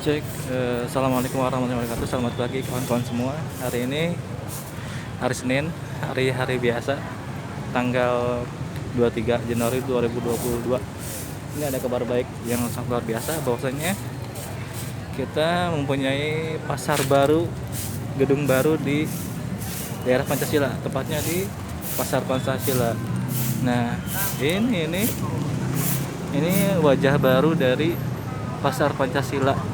Cek, assalamualaikum warahmatullahi wabarakatuh. Selamat pagi kawan-kawan semua. Hari ini hari Senin, hari biasa, tanggal 23 Januari 2022. Ini ada kabar baik yang sangat luar biasa, bahwasanya kita mempunyai pasar baru, gedung baru di daerah Pancasila, tepatnya di Pasar Pancasila. Nah, ini wajah baru dari Pasar Pancasila.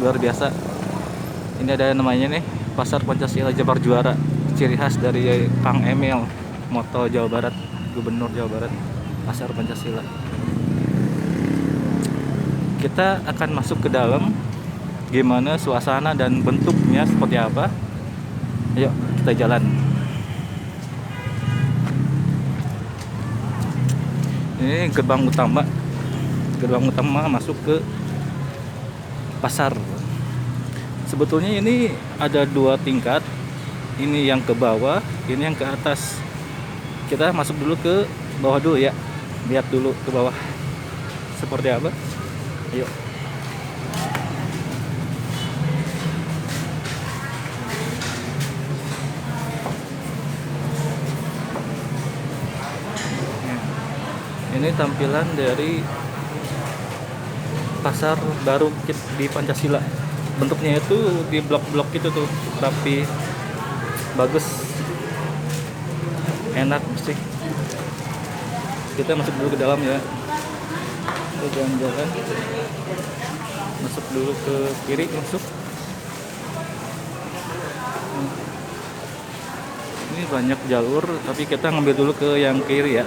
Luar biasa. Ini ada namanya nih, Pasar Pancasila Jabar Juara, ciri khas dari Kang Emil, moto Jawa Barat, Gubernur Jawa Barat. Pasar Pancasila. Kita akan masuk ke dalam, gimana suasana dan bentuknya seperti apa. Ayo kita jalan. Ini gerbang utama masuk ke pasar. Sebetulnya ini ada 2 tingkat. Ini yang ke bawah, ini yang ke atas. Kita masuk dulu ke bawah dulu ya. Lihat dulu ke bawah seperti apa. Ayo. Ini tampilan dari pasar baru di Pancasila. Bentuknya itu di blok-blok gitu tuh, rapi, bagus, enak, bersih. Kita masuk dulu ke dalam ya. Kita jalan-jalan, masuk dulu ke kiri, masuk. Ini banyak jalur, tapi kita ngambil dulu ke yang kiri ya.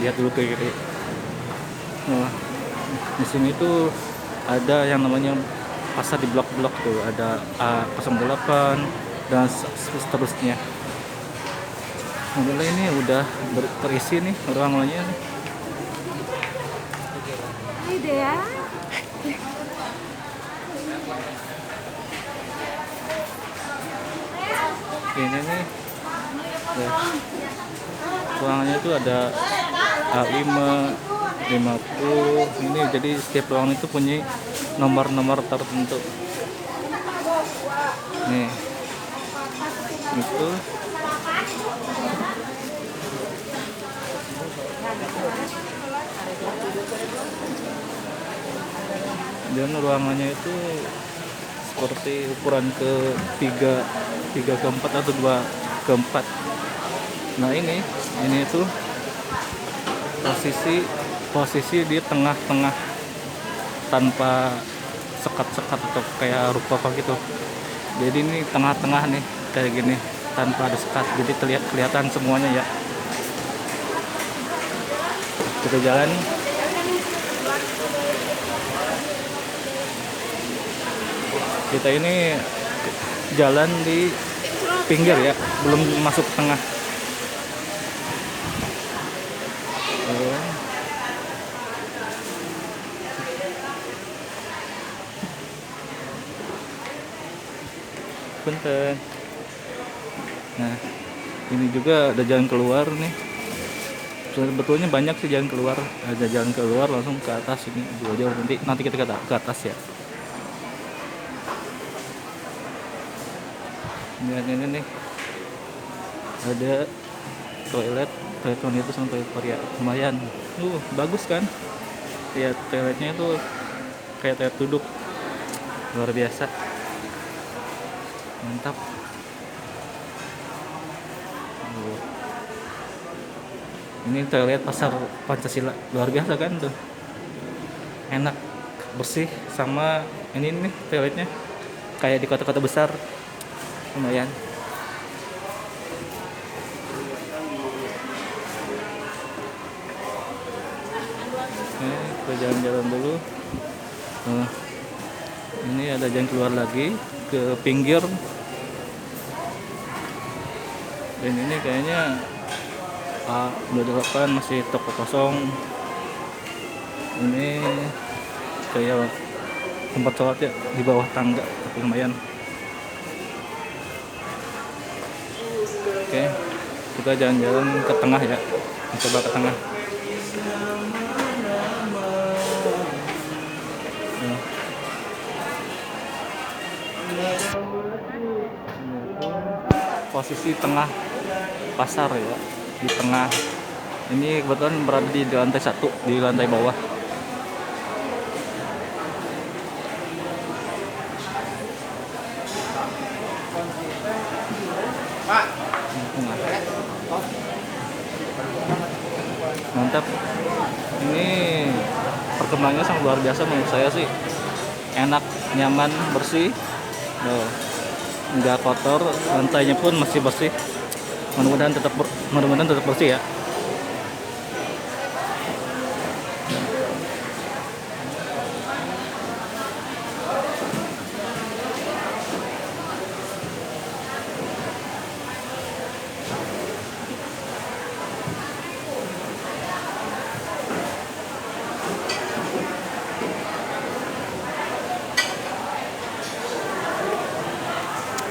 Lihat dulu ke kiri. Nah, di sini tuh ada yang namanya pasar di blok-blok tuh, ada A08 dan seterusnya. Alhamdulillah ini udah terisi nih ruangannya nih. Hai Dea. Ini nih ya, ruangannya tuh ada A5, 50. Ini jadi setiap ruangan itu punya nomor-nomor tertentu. Nih, itu dan ruangannya itu seperti ukuran ke 3 ke 4 atau 2 ke 4. Nah, ini itu posisi di tengah-tengah, tanpa sekat-sekat atau kayak ruko gitu. Jadi ini tengah-tengah nih, kayak gini, tanpa ada sekat, jadi kelihatan semuanya ya. Kita jalan. Kita ini jalan di pinggir ya, belum masuk tengah. Punten. Nah, ini juga ada jalan keluar nih. Sebetulnya banyak sih jalan keluar. Ada jalan keluar langsung ke atas ini, jauh-jauh, nanti kita ke atas ya. Ini nih ada toilet wanita sama toilet pria, lumayan. Bagus kan? Lihat toiletnya itu kayak toilet duduk, luar biasa, mantap. Ini toilet pasar Pancasila, luar biasa kan tuh, enak, bersih. Sama ini nih toiletnya kayak di kota-kota besar, lumayan. Kita jalan-jalan dulu. Ini ada jalan keluar lagi ke pinggir. Dan ini kayaknya A28 masih toko kosong. Ini kayak tempat sholat ya, di bawah tangga, tapi lumayan. Oke, kita jalan-jalan ke tengah ya, coba ke tengah. posisi tengah pasar ya, di tengah. Ini kebetulan berada di lantai 1, di lantai bawah. Mantap. Ini perkembangannya sangat luar biasa menurut saya sih. Enak, nyaman, bersih. Tuh, nggak kotor, lantainya pun masih bersih. Mudah-mudahan tetap bersih ya.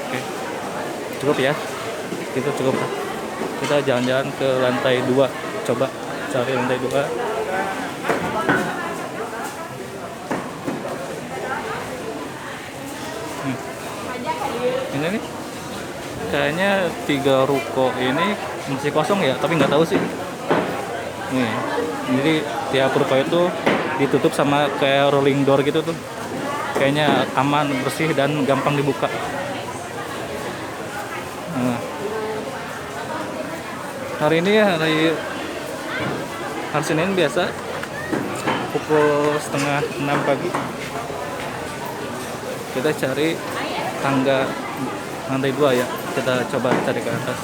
Oke, cukup ya. Itu cukup. Kita jalan-jalan ke lantai 2. Coba cari lantai 2. Ini nih kayaknya 3 ruko ini masih kosong ya, tapi nggak tahu sih. Nih, jadi tiap ruko itu ditutup sama kayak rolling door gitu tuh. Kayaknya aman, bersih, dan gampang dibuka. Nah, hari ini ya hari Senin biasa pukul setengah 6 pagi. Kita cari tangga lantai 2 ya. Kita coba cari ke atas.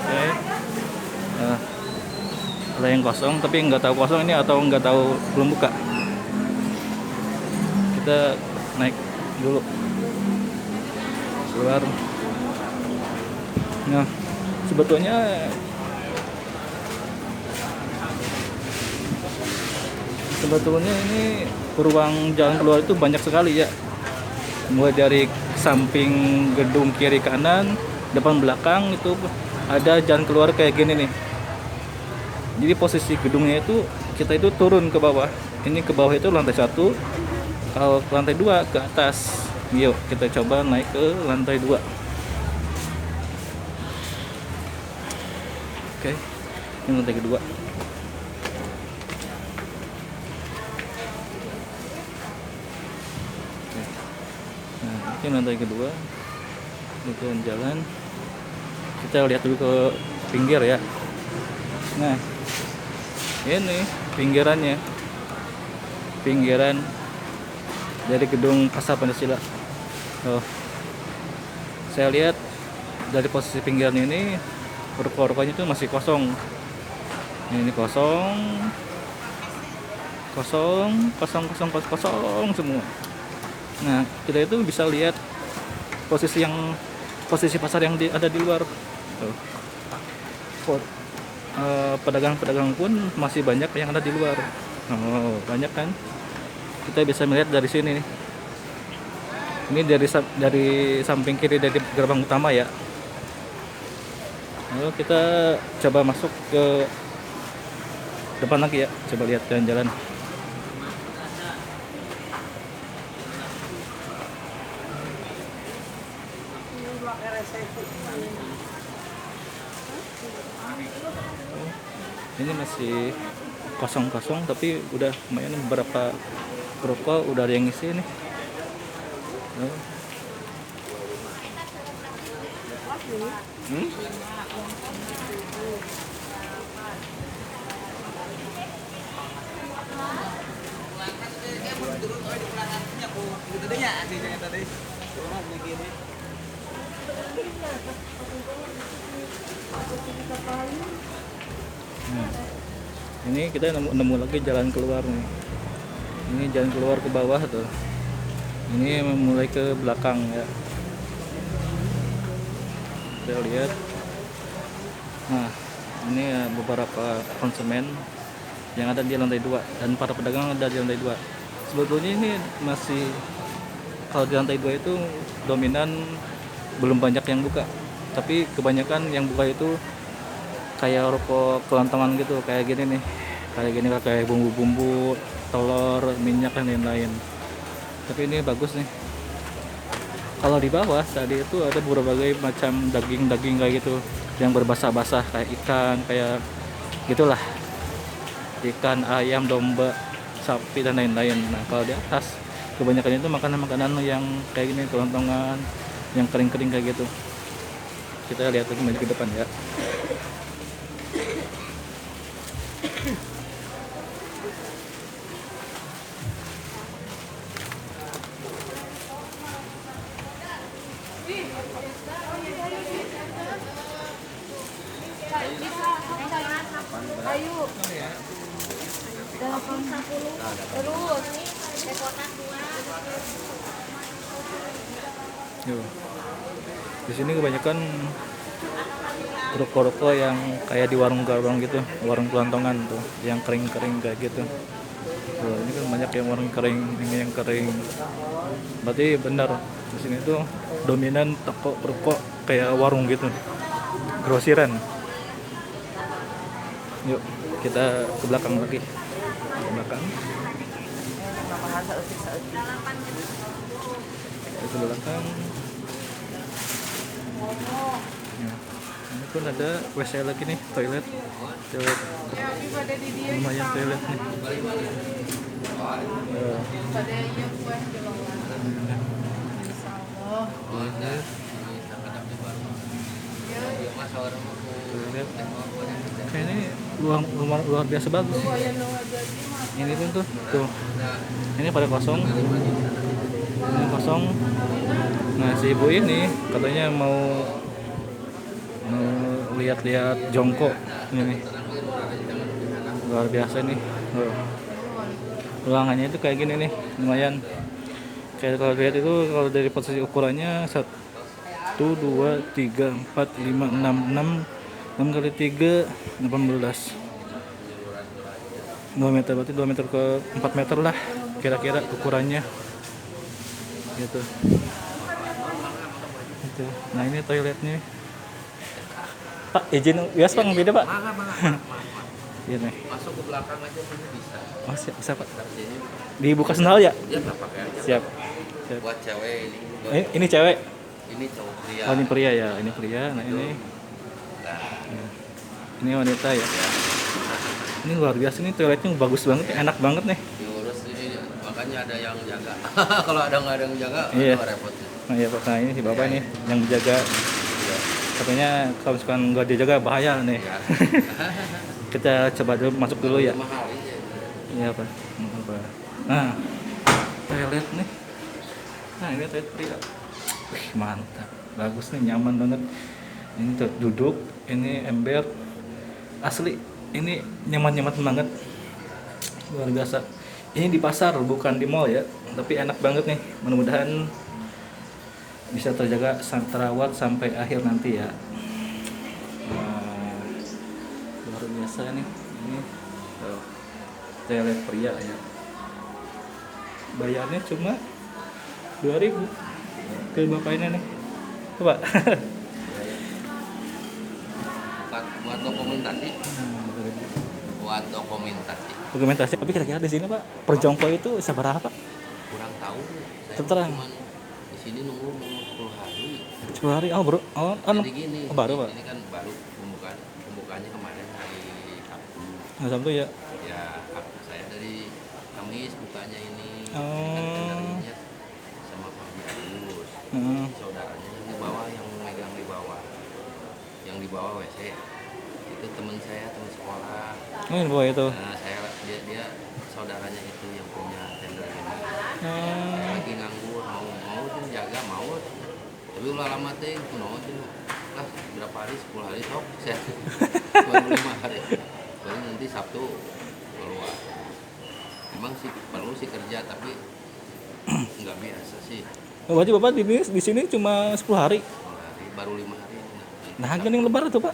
Oke. Nah, ada yang kosong, tapi nggak tahu kosong ini atau nggak tahu belum buka. Kita naik dulu keluar. Nah, sebetulnya ini ruang jalan keluar itu banyak sekali ya. Mulai dari samping gedung kiri kanan, depan belakang itu ada jalan keluar kayak gini nih. Jadi posisi gedungnya itu kita itu turun ke bawah. Ini ke bawah itu lantai 1. Kalau ke lantai 2 ke atas. Yuk kita coba naik ke lantai 2. Oke, ini lantai kedua. Nah, ini lantai kedua. Itu jalan. Kita lihat dulu ke pinggir ya. Nah, ini pinggirannya. Pinggiran dari gedung Pasar Pancasila. Oh, saya lihat dari posisi pinggiran ini ruko-rukonya itu masih kosong. Ini kosong semua. Nah, kita itu bisa lihat posisi pasar yang ada di luar. Tuh. Pedagang-pedagang pun masih banyak yang ada di luar. Oh, banyak kan? Kita bisa melihat dari sini nih. Ini dari samping kiri dari gerbang utama ya. Lalu kita coba masuk ke depan lagi ya. Coba lihat jalan-jalan. Ini masih kosong-kosong, tapi udah lumayan beberapa ruko udah ada yang ngisi nih. Ini kita nemu lagi jalan keluar nih. Ini jalan keluar ke bawah tuh. Ini mulai ke belakang ya. Kita lihat. Nah, ini beberapa konsumen yang ada di lantai 2 dan para pedagang ada di lantai 2. Sebetulnya ini masih, kalau di lantai 2 itu dominan belum banyak yang buka. Tapi kebanyakan yang buka itu kayak ruko kelantangan gitu, kayak gini nih. Kayak gini, kayak bumbu-bumbu, telur, minyak dan lain-lain. Tapi ini bagus nih. Kalau di bawah tadi itu ada berbagai macam daging-daging kayak gitu yang berbasah-basah kayak ikan, kayak gitulah. Ikan, ayam, domba, sapi dan lain-lain. Nah, kalau di atas kebanyakan itu makanan-makanan yang kayak gini, kelontongan, yang kering-kering kayak gitu. Kita lihat lagi maju ke depan ya. Ayo. 80 terus kotak 2. Yo. Di sini kebanyakan ruko-ruko yang kayak di warung-warung gitu, warung kelontongan tuh, yang kering-kering kayak gitu. Tuh, ini kan banyak yang warung kering, ini yang kering. Berarti benar di sini tuh dominan toko ruko kayak warung gitu, grosiran. Yuk kita ke belakang lagi, ke belakang. Ke belakang. Ya. Ini pun ada WC lagi nih, toilet lumayan toilet nih. Toilet kayaknya luar biasa bagus. Ini pun tuh ini pada kosong, ini kosong. Nah, si ibu ini katanya mau lihat-lihat jongkok ini nih. Luar biasa nih. Ruangannya itu kayak gini nih, lumayan. Kayak kalau lihat itu, kalau dari posisi ukurannya 1 2 3 4 5 6 kali 3 18 2 meter, berarti 2 meter ke 4 meter lah kira-kira ukurannya gitu. Nah, ini toiletnya Pak, izin bias Pak, beda Pak. Iya nih. Masuk ke belakang aja bisa. Oh, bisa Pak. Dibuka sendal ya? Dia nggak pakai aja. Siap. Buat cewek ini. Ini cewek. Ini cowok pria. Oh, ini pria ya, ini pria. Nah, ini. Nah. Ini wanita ya. Ini luar biasa nih, toiletnya bagus banget, enak banget nih. Diurus ini, makanya ada yang jaga. Kalau nggak ada yang jaga, iya. Repot. Nah, iya Pak. Nah, ini si Bapak nih yang menjaga. Iya. Katanya kalau misalkan nggak dijaga bahaya nih. Ya. Kita coba dulu masuk dulu ya. Mahal ya. Iya Pak. Nah, toilet nih. Nah, ini toilet pria. Wih, mantap. Bagus nih, nyaman banget. Ini tuh duduk, ini ember. Asli, ini nyaman-nyaman banget. Luar biasa. Ini di pasar, bukan di mall ya. Tapi enak banget nih. Mudah-mudahan bisa terjaga, terawat sampai akhir nanti ya. Nah, luar biasa nih. Ini toilet pria ya. Bayarnya cuma 2.000 ke bapak ini nih. Coba. Buat dokumentasi. Buat dokumentasi. Tapi kira-kira di sini Pak, per jongkok itu seberapa Pak? Kurang tahu. Terang. Di sini nunggu 10 hari. 10 hari. Oh, bro. Jadi gini. Baru Pak. Ini kan baru pembukaannya kemarin hari Sabtu. Nah, Sabtu ya. Ya, saya dari Kamis bukanya ini. Oh. Kan sama Pak Agus. Saudaranya yang di bawah, yang megang di bawah. Yang di bawah WC. Itu teman saya, teman sekolah. Oh, ini bawah itu. Nah, dia saudaranya itu yang punya tenda ini. Hmm. Lagi nganggur, mau tuh jaga mau. Tapi ulah lama teh, kuno tuh. Lah, berapa hari? 10 hari sok. Saya baru 5 hari. Baru nanti Sabtu keluar. Emang sih perlu sih kerja tapi nggak biasa sih. Oh, berarti Bapak di sini cuma 10 hari. 10 hari, baru 5 hari. Nah, kan yang lebar itu Pak.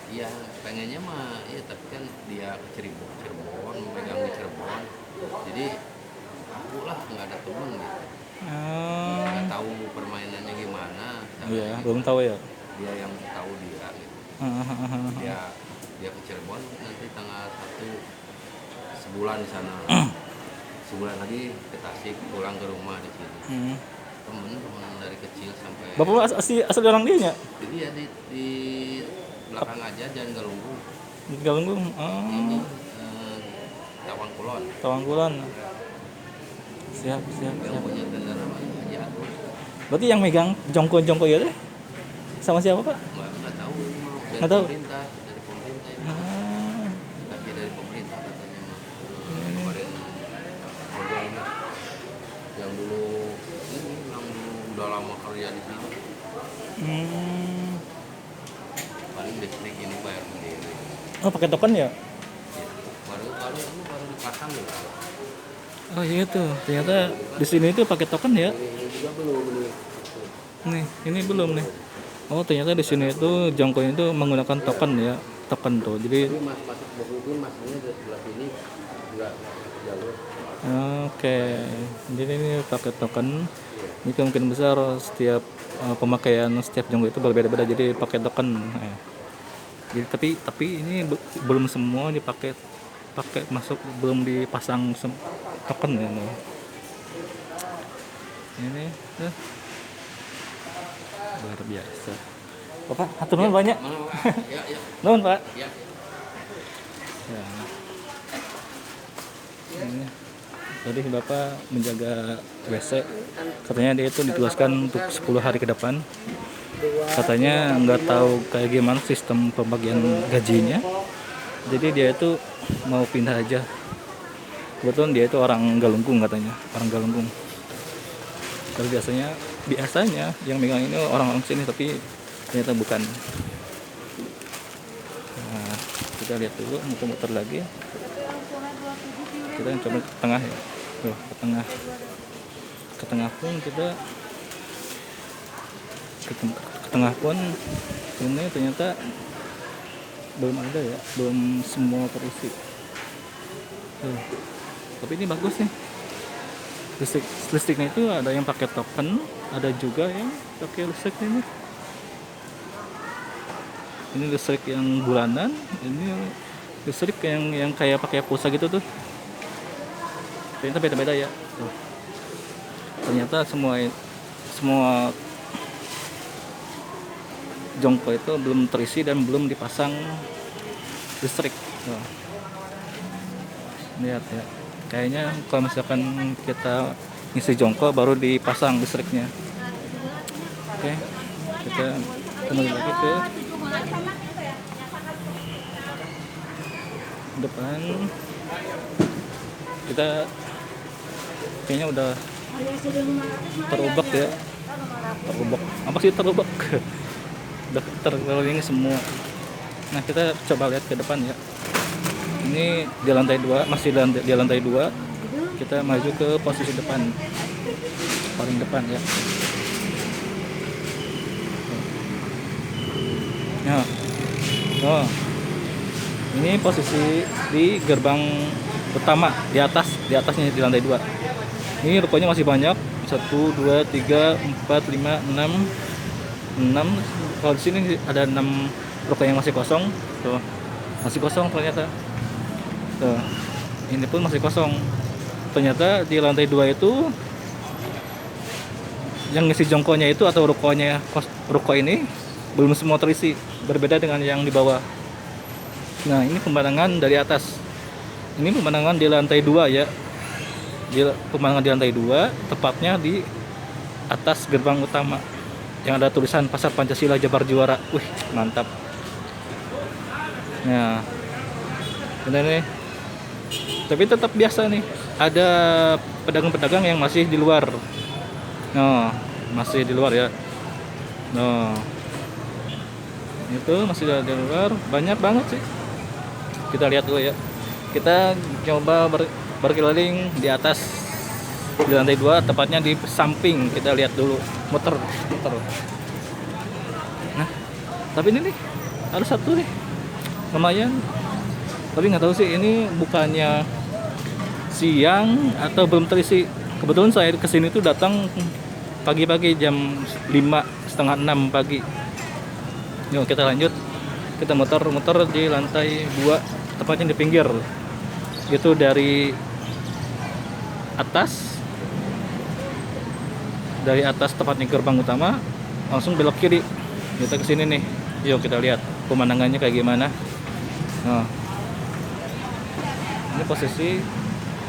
Iya, pengennya mah iya, tapi kan dia ke Cirebon, megang di Cirebon. Jadi aku lah nggak ada temen gitu. Nggak tahu permainannya gimana. Iya, belum tahu ya. Dia yang tahu dia gitu. Dia ke Cirebon nanti tanggal 1 sebulan di sana. sebulan lagi ke Tasik, pulang ke rumah di sini. Temen dari kecil sampai. Bapak asli orang dia nya? Jadi ya di belakang aja, Jalan Galunggung. Di Galunggung. Ini Oh, Tawang Kulon. Tawangkulan. Siap. Yang punya tenda namanya Haji Agus. Berarti yang megang jongko ya teh? Sama siapa, Pak? Nggak tahu. Dari Nggak tahu. pemerintah. Ya. Ah, Kaki dari pemerintah katanya mah. Kemarin program yang dulu udah lama kerja di sini. Paling listrik ini bayar sendiri. Oh, pakai token ya? Ya, baru dipasang gitu. Oh iya tuh, ternyata di sini itu pakai token ya? Ini juga belum ini. Nih, ini belum nih. Oh, ternyata di sini itu jongkonya itu menggunakan token ya, token tuh. Jadi Ini masuk mungkin masuknya dari sebelah sini nggak jalur. oke, jadi ini pakai token. Ini kemungkinan besar setiap pemakaian setiap jongko itu berbeda-beda. Jadi pakai token. Jadi tapi ini belum semua dipakai masuk, belum dipasang token ya. No. Ini luar biasa. Bapak, haturnya banyak. Ya. Nuhun, Pak. Ya. Ya. Ini tadi Bapak menjaga WC, katanya dia itu ditugaskan untuk 10 hari ke depan. Katanya nggak tahu kayak gimana sistem pembagian gajinya, jadi dia itu mau pindah aja. Kebetulan dia itu orang Galunggung, katanya orang Galunggung. Tapi biasanya yang megang ini orang-orang sini, tapi ternyata bukan. Nah, kita lihat dulu, muter-muter lagi. Kita coba ke tengah ya. Tuh, ke tengah pun kita ke tengah pun ini ternyata belum ada ya, belum semua terisi. Tapi ini bagus nih, listriknya itu ada yang pakai token, ada juga yang pakai listrik ini listrik yang bulanan, ini listrik yang kayak pakai pulsa gitu tuh. Ternyata beda-beda ya tuh. Ternyata semua jongko itu belum terisi dan belum dipasang listrik. Tuh. Lihat ya, kayaknya kalau misalkan kita ngisi jongko baru dipasang listriknya. Oke, kita kembali lagi ke depan. Kita kayaknya udah terubak ya, apa sih terubak? Udah terkelilingi semua. Nah, kita coba lihat ke depan ya. Ini di lantai 2, masih di lantai 2. Kita maju ke posisi depan, paling depan ya. Nah, oh, ini posisi di gerbang utama, di atasnya di lantai 2. Ini rukonya masih banyak, 1, 2, 3, 4, 5, 6. Kalau di sini ada 6 ruko yang masih kosong. Tuh, masih kosong ternyata. Tuh, ini pun masih kosong. Ternyata di lantai 2 itu yang ngisi jongkonya itu atau ruko ini belum semua terisi, berbeda dengan yang di bawah. Nah, ini pemandangan dari atas. Ini pemandangan di lantai 2 ya. Pemandangan di lantai 2, tepatnya di atas gerbang utama yang ada tulisan Pasar Pancasila Jabar Juara. Wih, mantap. Nah, benar nih. Tapi tetap biasa nih, ada pedagang-pedagang yang masih di luar. Nah, masih di luar ya. Nah, itu masih di luar, banyak banget sih. Kita lihat dulu ya. Kita coba berkeliling di atas, di lantai 2, tepatnya di samping. Kita lihat dulu, muter. Nah, tapi ini nih ada satu nih, lumayan. Tapi nggak tahu sih ini bukannya siang atau belum terisi. Kebetulan saya kesini tuh datang pagi-pagi jam 5, setengah 6 pagi. Yuk kita lanjut, kita muter di lantai 2, tepatnya di pinggir. Itu dari atas, dari atas tepatnya gerbang utama langsung belok kiri. Kita ke sini nih. Yuk kita lihat pemandangannya kayak gimana. Nah, ini posisi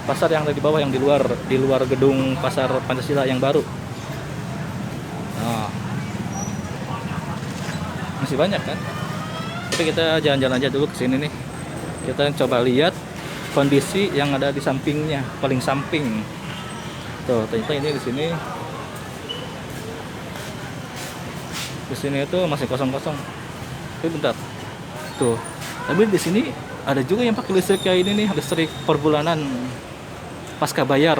pasar yang ada di bawah, yang di luar gedung Pasar Pancasila yang baru. Nah, masih banyak kan? Tapi kita jalan-jalan aja dulu ke sini nih. Kita coba lihat kondisi yang ada di sampingnya, paling samping. Tuh, ternyata ini di sini. Di sini itu masih kosong-kosong. Tapi bentar. Tuh. Tapi di sini ada juga yang pakai listrik kayak ini nih, listrik per bulanan. Pasca bayar.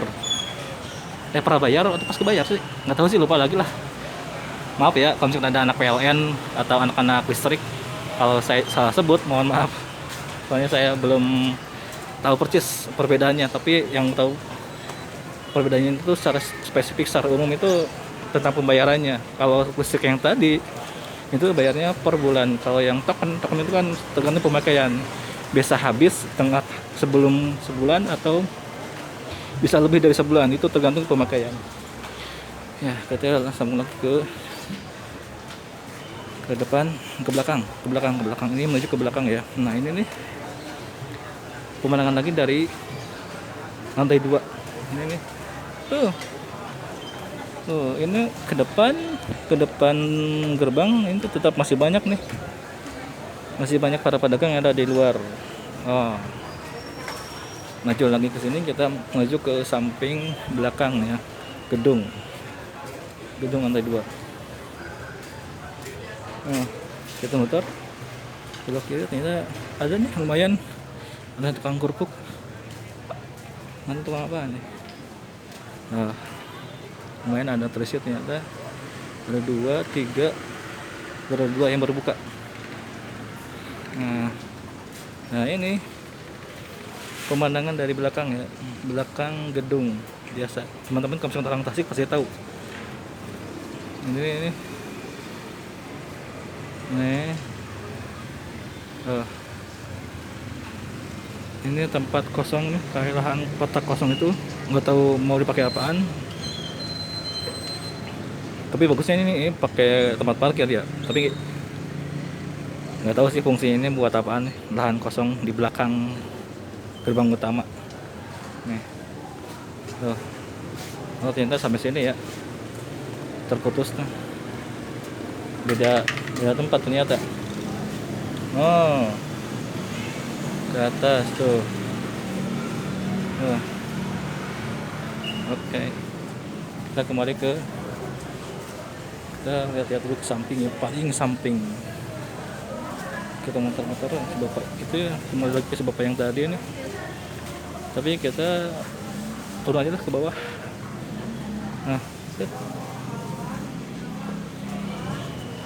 Prabayar atau pasca bayar sih? Nggak tahu sih, lupa lagi lah. Maaf ya kalau misalnya ada anak PLN atau anak-anak listrik. Kalau saya salah sebut, mohon maaf. Soalnya saya belum tahu persis perbedaannya, tapi yang tahu perbedaannya itu secara spesifik, secara umum itu tentang pembayarannya. Kalau listrik yang tadi itu bayarnya per bulan. Kalau yang token itu kan tergantung pemakaian, biasa habis tengah sebelum sebulan atau bisa lebih dari sebulan, itu tergantung pemakaian. Ya, kita langsung lagi ke depan, ke belakang ini, menuju ke belakang ya. Nah ini nih pemandangan lagi dari lantai 2 ini nih. Tuh, ini ke depan gerbang ini tetap masih banyak nih. Masih banyak para pedagang yang ada di luar. Oh. Maju lagi ke sini, kita maju ke samping belakang ya. Gedung lantai 2. Oh, kita muter belok kiri, ternyata ada nih lumayan, ada tukang kerupuk. Mana tukang apa nih? Nah, lumayan ada terisi ternyata. Ada 2, 3, ada 2 yang berbuka. Nah ini pemandangan dari belakang ya, belakang gedung biasa. Teman-teman kalau misalnya orang Tasik pasti tahu. Ini. Nih. Ini tempat kosong nih, kayak lahan kotak kosong itu, nggak tahu mau dipakai apaan. Tapi bagusnya ini pakai tempat parkir ya. Tapi nggak tahu sih fungsinya ini buat apaan nih, lahan kosong di belakang gerbang utama. Nih. Oh ternyata sampai sini ya. Terputus tuh. Beda tempat ternyata. Oh. Ke atas tuh. Oke. Kita kembali kita lihat dulu ke samping ya, paling samping. Kita muter-muter si bapak itu ya, kembali lagi ke si bapak yang tadi nih. Tapi kita turun aja lah ke bawah. Nah,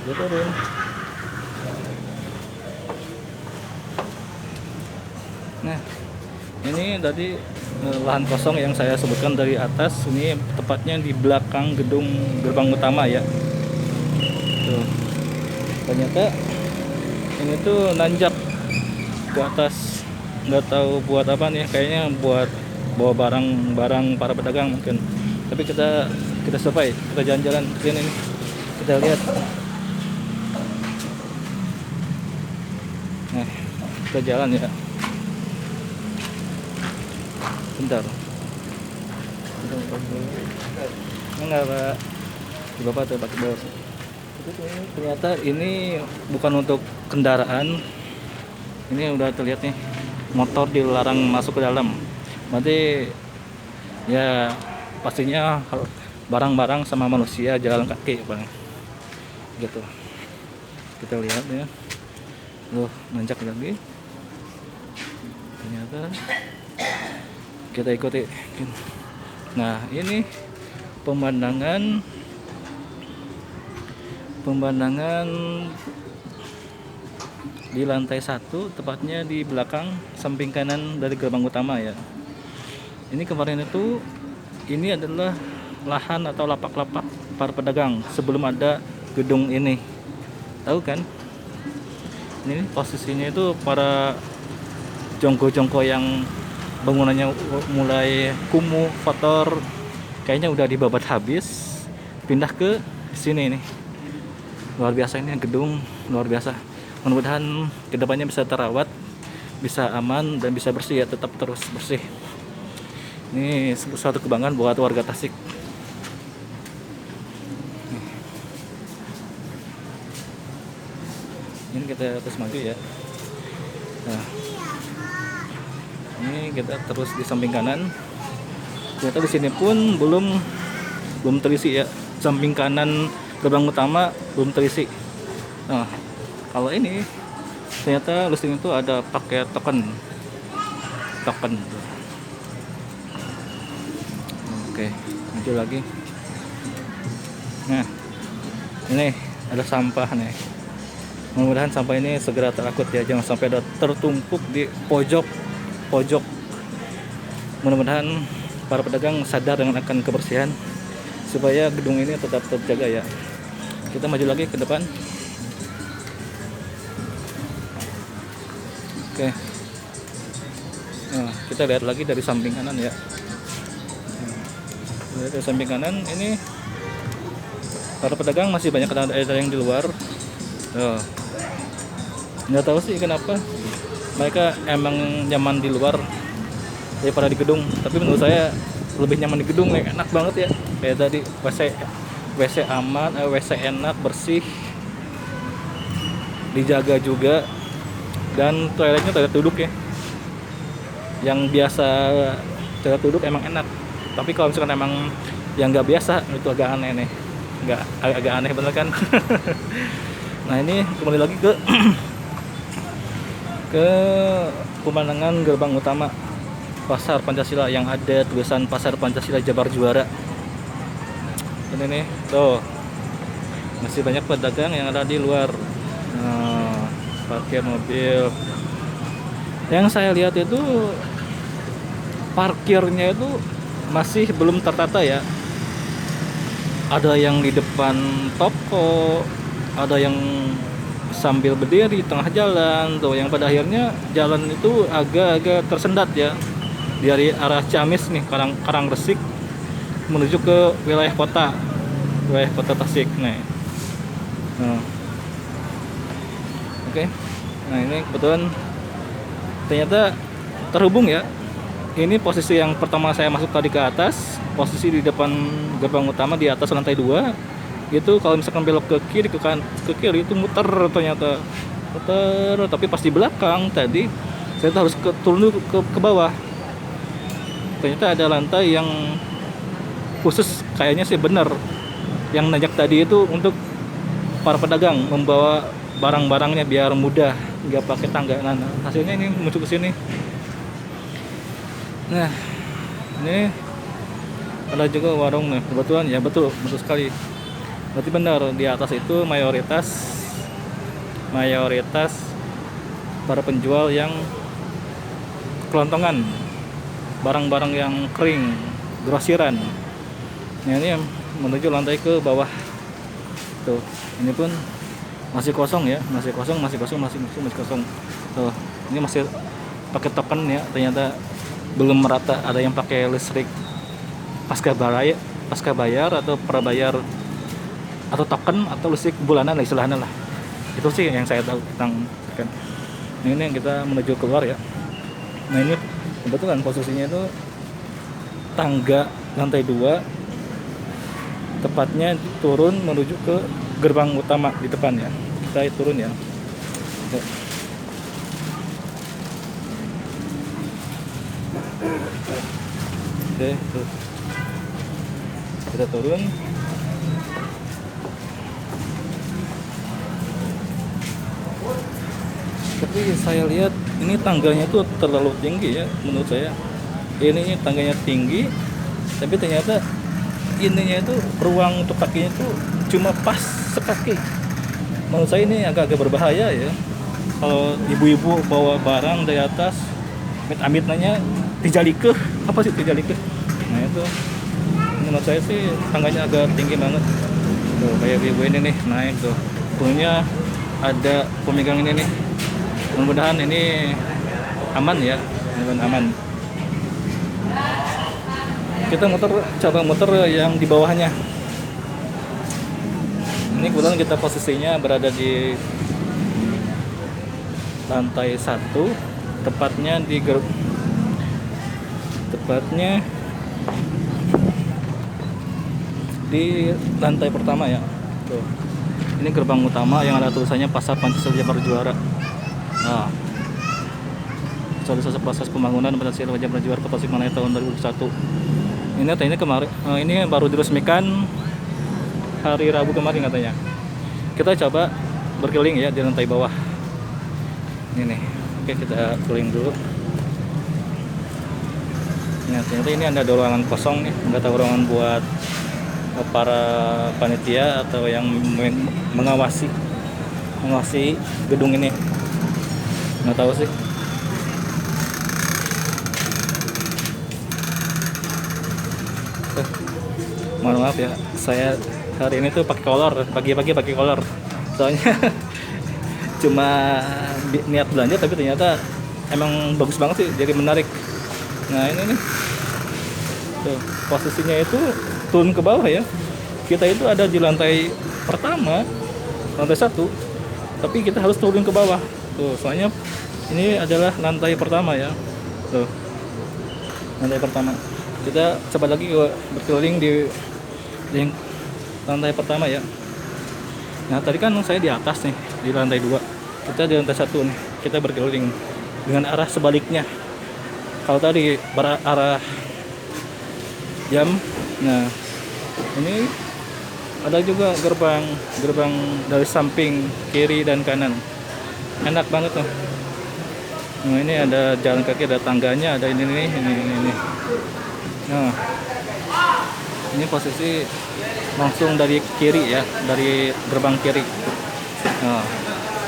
dia turun. Nah, ini tadi lahan kosong yang saya sebutkan dari atas. Ini tepatnya di belakang gedung gerbang utama ya. Tuh. Ternyata ini tuh nanjak ke atas. Nggak tahu buat apa nih, kayaknya buat bawa barang para pedagang mungkin. Tapi kita survei, kita jalan-jalan ke sini nih. Kita lihat. Nah, kita jalan ya. Bentar. Enggak, Pak. Di Bapak tuh pakai bos. Ternyata ini bukan untuk kendaraan. Ini udah terlihat nih, motor dilarang masuk ke dalam. Berarti ya pastinya barang-barang sama manusia jalan kaki Bang. Gitu. Kita lihat ya. Loh, nanjak lagi. Ternyata kita ikuti. Nah, ini pemandangan di lantai 1, tepatnya di belakang samping kanan dari gerbang utama ya. Ini kemarin itu, ini adalah lahan atau lapak-lapak para pedagang sebelum ada gedung ini. Tahu kan? Ini posisinya itu para jongko-jongko yang bangunannya mulai kumuh, kotor, kayaknya udah dibabat habis, pindah ke sini nih. Luar biasa, ini gedung luar biasa. Mudah-mudahan kedepannya bisa terawat, bisa aman dan bisa bersih ya, tetap terus bersih. Ini suatu kebanggaan buat warga Tasik. Ini kita terus maju ya. Nah, ini kita terus di samping kanan. Ternyata di sini pun belum terisi ya. Samping kanan gerbang utama belum terisi. Nah, kalau ini ternyata listing itu ada pakai token. Oke, maju lagi. Nah, ini ada sampah nih. Mudah-mudahan sampah ini segera terangkut ya, jangan sampai ada tertumpuk di pojok. Mudah-mudahan para pedagang sadar dengan akan kebersihan supaya gedung ini tetap terjaga ya. Kita maju lagi ke depan. Oke. Nah, kita lihat lagi dari samping kanan ya. Dari samping kanan ini para pedagang masih banyak ada yang di luar. Nggak tahu sih kenapa mereka emang nyaman di luar daripada di gedung, tapi menurut saya lebih nyaman di gedung nih, enak banget ya. Kayak tadi WC aman, WC enak, bersih, dijaga juga, dan toiletnya toilet duduk ya. Yang biasa toilet duduk emang enak, tapi kalau misalkan emang yang nggak biasa itu agak aneh nih, agak aneh bener kan. Nah, ini kembali lagi ke pemandangan gerbang utama Pasar Pancasila yang ada tulisan Pasar Pancasila Jabar Juara. Ini nih, tuh masih banyak pedagang yang ada di luar. Nah, parkir mobil. Yang saya lihat itu parkirnya itu masih belum tertata ya. Ada yang di depan toko, ada yang sambil berdiri di tengah jalan tuh, yang pada akhirnya jalan itu agak-agak tersendat ya dari arah Ciamis nih, Karangresik menuju ke wilayah kota Tasik nih. Nah, oke. Nah, ini kebetulan ternyata terhubung ya. Ini posisi yang pertama saya masuk tadi ke atas, posisi di depan gerbang utama di atas lantai 2. Itu kalau misalkan belok ke kiri itu muter, ternyata muter, tapi pas di belakang tadi saya harus turun ke bawah. Ternyata ada lantai yang khusus, kayaknya sih bener yang nanjak tadi itu untuk para pedagang membawa barang-barangnya biar mudah, nggak pakai tangga. Nah, hasilnya ini muncul ke sini. Nah, ini ada juga warung nih, kebetulan ya, betul sekali. Berarti benar, di atas itu mayoritas para penjual yang kelontongan, barang-barang yang kering, grosiran. Nah, ini yang menuju lantai ke bawah. Tuh, ini pun masih kosong ya, masih kosong. Tuh, ini masih pakai token ya, ternyata belum merata. Ada yang pakai listrik pasca bayar atau prabayar, atau token atau listrik bulanan lah istilahnya lah. Itu sih yang saya tahu tentang kan. Ini yang kita menuju keluar ya. Nah, ini kebetulan posisinya itu tangga lantai 2, tepatnya turun menuju ke gerbang utama di depan ya. Kita turun ya. Oke, tuh. Kita turun. Tapi saya lihat ini tangganya tuh terlalu tinggi ya, menurut saya. Ini tangganya tinggi, tapi ternyata ininya itu ruang untuk kakinya itu cuma pas sekaki. Menurut saya ini agak-agak berbahaya ya. Kalau ibu-ibu bawa barang dari atas, amit nanya tijalikeuh, apa sih tijalikeuh? Nah, itu menurut saya sih tangganya agak tinggi banget. Tuh, kayak ibu ini nih naik tuh. Punya ada pemegang ini nih. Mudah-mudahan ini aman ya, aman. kita coba muter yang di bawahnya. Ini kebetulan kita posisinya berada di lantai 1, tepatnya di lantai pertama ya. Tuh. Ini gerbang utama yang ada tulisannya Pasar Pancasila Jabar Juara. Nah, selesai proses pembangunan Pancasila Jabar Juara Kota Tasikmalaya tahun 2001. Ini kemarin, ini baru diresmikan hari Rabu kemarin katanya. Kita coba berkeliling ya di lantai bawah. Ini nih. Oke, kita keliling dulu. Nah, ternyata ini ada ruangan kosong nih, nggak tahu ruangan buat para panitia atau yang mengawasi gedung ini, nggak tahu sih. Mohon maaf ya, saya hari ini tuh pakai kolor, pagi-pagi pakai kolor, soalnya cuma niat belanja tapi ternyata emang bagus banget sih, jadi menarik. Nah ini nih, tuh, posisinya itu turun ke bawah ya. Kita itu ada di lantai pertama, lantai 1, tapi kita harus turun ke bawah. Tuh, soalnya ini adalah lantai pertama ya. Tuh, lantai pertama. Kita coba lagi berkeliling di lantai pertama ya. Nah tadi kan saya di atas nih, di lantai 2. Kita di lantai 1 nih. Kita berkeliling dengan arah sebaliknya. Kalau tadi arah jam, nah ini ada juga gerbang dari samping kiri dan kanan, enak banget tuh. Nah ini ada jalan kaki, ada tangganya, ada ini. Nah ini posisi langsung dari kiri ya, dari gerbang kiri. Nah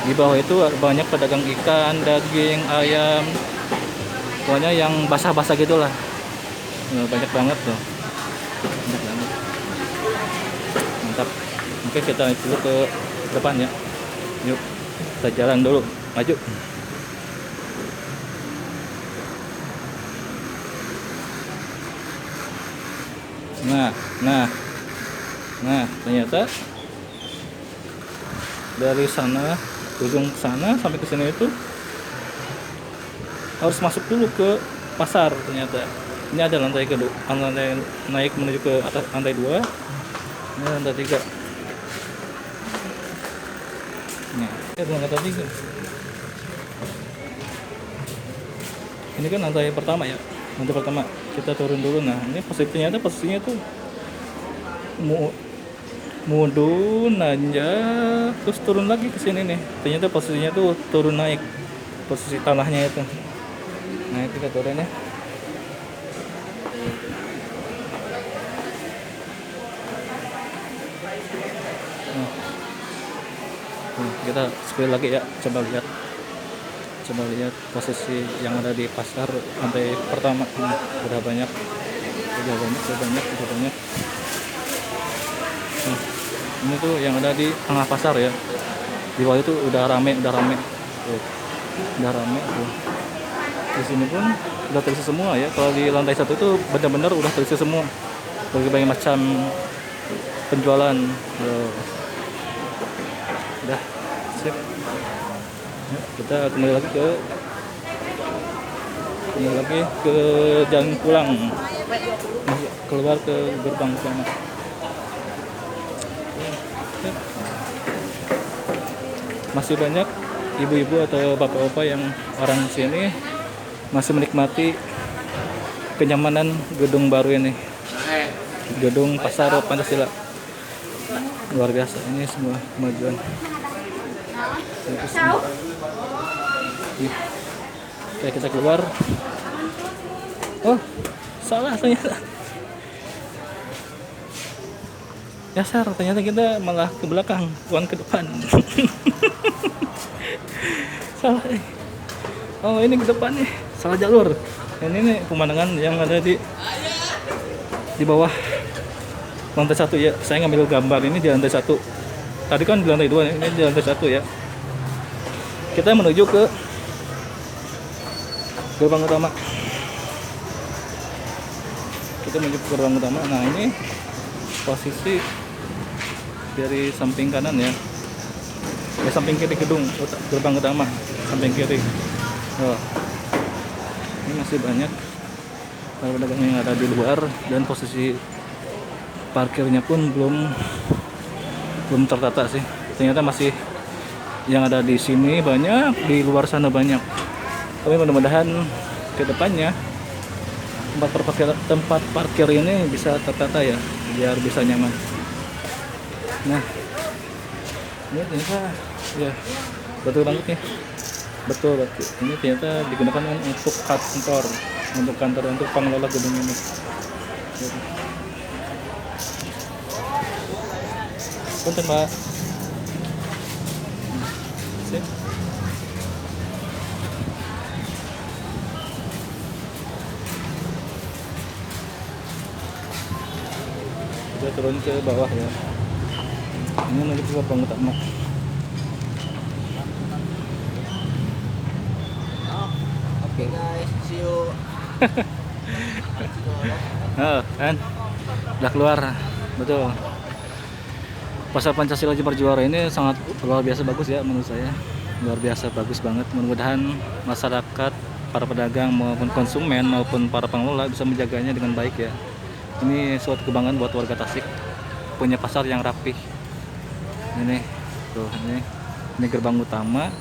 di bawah itu banyak pedagang ikan, daging, ayam, pokoknya yang basah-basah gitulah. Nah, banyak banget tuh. Banyak banget. Mantap. Oke, kita dulu ke depan ya. Yuk, kita jalan dulu. Maju. Nah, ternyata dari sana, ujung sana sampai ke sini itu harus masuk dulu ke pasar ternyata. Ini ada lantai kedua, lantai naik menuju ke atas, lantai 2. Ini lantai 3. Nah, ini lantai 3. Ini kan lantai pertama ya. Lantai pertama. Kita turun dulu. Nah, ini posisinya tuh mundur nanjak terus turun lagi ke sini nih. Ternyata posisinya tuh turun naik. Posisi tanahnya itu. Nah, kita turun ya. Kita sekali lagi ya, coba lihat posisi yang ada di pasar lantai pertama. Udah banyak. Nah, ini tuh yang ada di tengah pasar ya. Di bawah itu udah rame. Tuh, udah rame tuh. Di sini pun udah terisi semua ya. Kalau di lantai 1 itu benar-benar udah terisi semua. Berbagai macam penjualan. Udah sip. Ya, kita kembali lagi ke jalan pulang, keluar ke gerbang utama. Masih banyak ibu-ibu atau bapak-bapak yang orang sini masih menikmati kenyamanan gedung baru ini, gedung Pasar Pancasila. Luar biasa, ini semua kemajuan. Oke, kita keluar. Oh, salah ternyata. Dasar, ternyata kita malah ke belakang, bukan ke depan. Salah. Oh, ini ke depan nih, salah jalur. Dan ini pemandangan yang ada di bawah lantai 1 ya. Saya ngambil gambar ini di lantai 1. Tadi kan di lantai 2, ini di lantai 1 ya. Kita menuju ke gerbang utama. Kita menuju ke gerbang utama. Nah ini posisi dari samping kanan ya, samping kiri gedung gerbang utama, samping kiri. Oh, ini masih banyak para pedagang yang ada di luar, dan posisi parkirnya pun belum tertata sih. Ternyata masih yang ada di sini banyak, di luar sana banyak. Tapi mudah-mudahan ke depannya tempat parkir ini bisa tertata ya, biar bisa nyaman. Nah, ini ternyata ya betul banget ya, betul. Ini ternyata digunakan untuk kantor untuk pengelola gedung ini. Punten Mbak. Sip. Kita turun ke bawah ya. Ini menuju ke gerbang utama. Oke guys, see you. Oh, kan udah keluar, betul. Pasar Pancasila Jember Juara ini sangat luar biasa bagus ya menurut saya, luar biasa bagus banget. Mudah-mudahan masyarakat, para pedagang maupun konsumen maupun para pengelola bisa menjaganya dengan baik ya. Ini suatu kebanggaan buat warga Tasik, punya pasar yang rapih. Ini tuh, ini gerbang utama,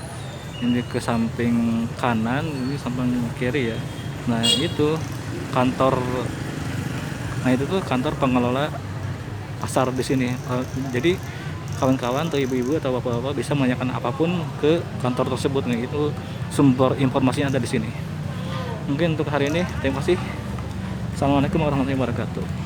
ini ke samping kanan, ini samping kiri ya. Nah itu kantor, nah itu tuh kantor pengelola pasar di sini. Jadi kawan-kawan atau ibu-ibu atau bapak-bapak bisa menanyakan apapun ke kantor tersebut. Nah itu sumber informasinya ada di sini. Mungkin untuk hari ini terima kasih. Assalamualaikum warahmatullahi wabarakatuh.